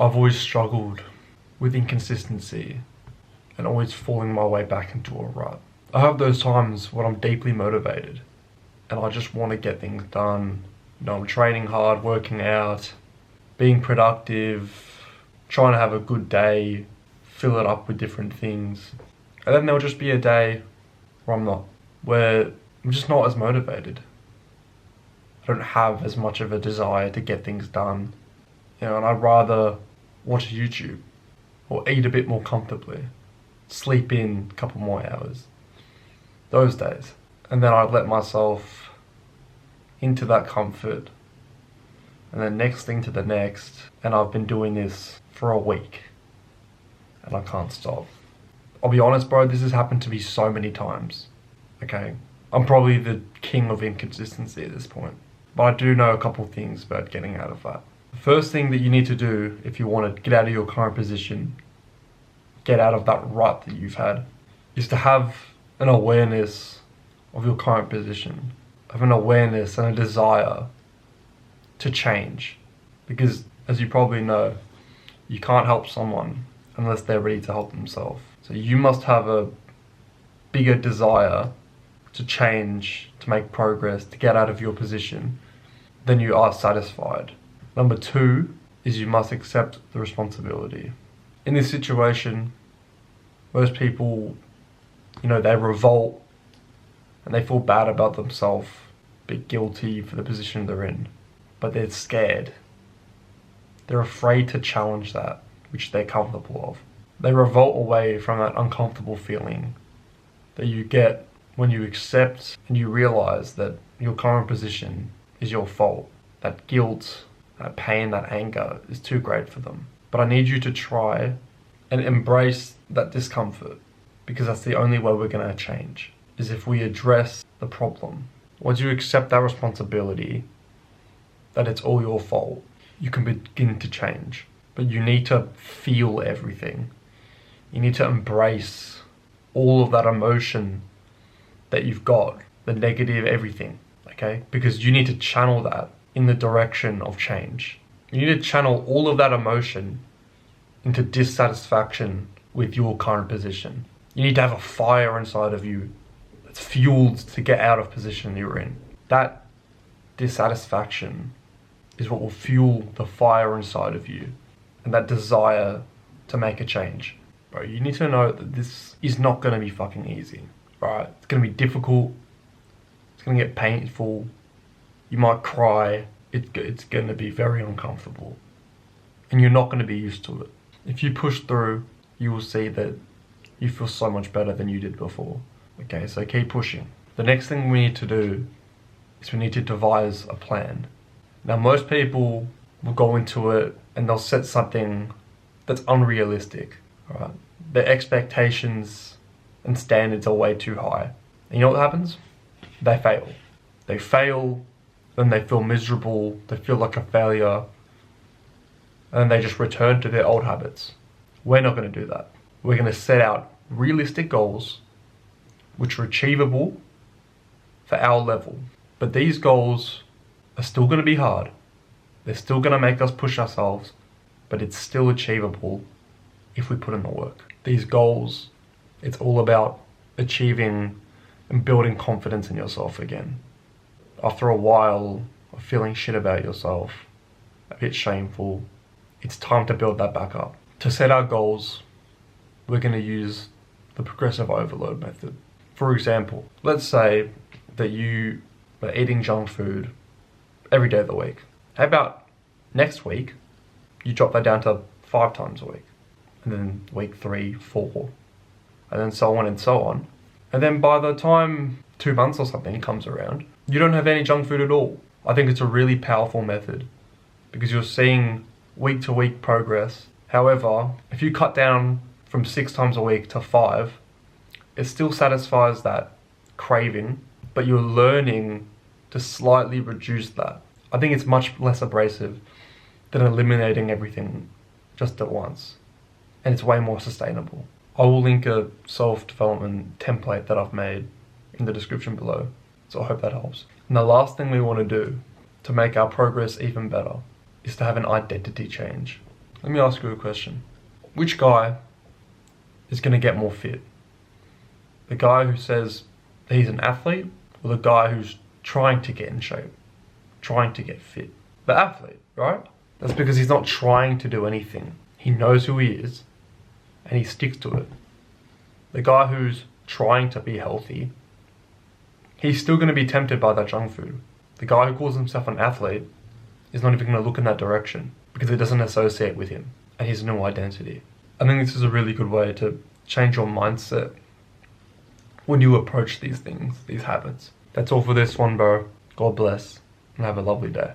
I've always struggled with inconsistency and always falling my way back into a rut. I have those times when I'm deeply motivated and I just want to get things done. I'm training hard, working out, being productive, trying to have a good day, fill it up with different things. And then there'll just be a day where I'm not, where I'm just not as motivated. I don't have as much of a desire to get things done. And I'd rather watch YouTube or eat a bit more comfortably, sleep in a couple more hours. Those days. And then I'd let myself into that comfort, and then next thing to the next, and I've been doing this for a week and I can't stop. I'll be honest, bro, this has happened to me so many times. Okay, I'm probably the king of inconsistency at this point, but I do know a couple things about getting out of that. The first thing that you need to do if you want to get out of your current position, get out of that rut that you've had, is to have an awareness of your current position, have an awareness and a desire to change. Because as you probably know, you can't help someone unless they're ready to help themselves. So you must have a bigger desire to change, to make progress, to get out of your position than you are satisfied. Number two is you must accept the responsibility. In this situation, most people, they revolt and they feel bad about themselves, a bit guilty for the position they're in, but they're scared. They're afraid to challenge that which they're comfortable of. They revolt away from that uncomfortable feeling that you get when you accept and you realize that your current position is your fault. That guilt, that pain, that anger is too great for them. But I need you to try and embrace that discomfort, because that's the only way we're going to change, is if we address the problem. Once you accept that responsibility, that it's all your fault, you can begin to change. But you need to feel everything. You need to embrace all of that emotion that you've got, the negative everything, okay? Because you need to channel that in the direction of change. You need to channel all of that emotion into dissatisfaction with your current position. You need to have a fire inside of you that's fueled to get out of position you're in. That dissatisfaction is what will fuel the fire inside of you and that desire to make a change. Bro, you need to know that this is not going to be fucking easy, right? It's going to be difficult. It's going to get painful. You might cry. It's going to be very uncomfortable. And you're not going to be used to it. If you push through, you will see that you feel so much better than you did before. Okay, so keep pushing. The next thing we need to do is we need to devise a plan. Now, most people will go into it and they'll set something that's unrealistic, right? Their expectations and standards are way too high. And you know what happens? They fail. They fail, then they feel miserable, they feel like a failure, and then they just return to their old habits. We're not going to do that. We're going to set out realistic goals which are achievable for our level. But these goals are still going to be hard. They're still going to make us push ourselves, but it's still achievable if we put in the work. These goals, it's all about achieving and building confidence in yourself again. After a while of feeling shit about yourself, a bit shameful, it's time to build that back up. To set our goals, we're going to use the progressive overload method. For example, let's say that you are eating junk food every day of the week. How about next week, you drop that down to 5 times a week, and then week 3, 4, and then so on and so on. And then by the time 2 months or something comes around, you don't have any junk food at all. I think it's a really powerful method because you're seeing week to week progress. However, if you cut down from 6 times a week to 5, it still satisfies that craving, but you're learning to slightly reduce that. I think it's much less abrasive than eliminating everything just at once. And it's way more sustainable. I will link a self-development template that I've made in the description below. So I hope that helps. And the last thing we want to do to make our progress even better is to have an identity change. Let me ask you a question. Which guy is going to get more fit? The guy who says that he's an athlete, or the guy who's trying to get in shape, trying to get fit? The athlete, right? That's because he's not trying to do anything. He knows who he is, and he sticks to it. The guy who's trying to be healthy, he's still going to be tempted by that junk food. The guy who calls himself an athlete is not even going to look in that direction because it doesn't associate with him and his new identity. I think this is a really good way to change your mindset when you approach these things, these habits. That's all for this one, bro. God bless and have a lovely day.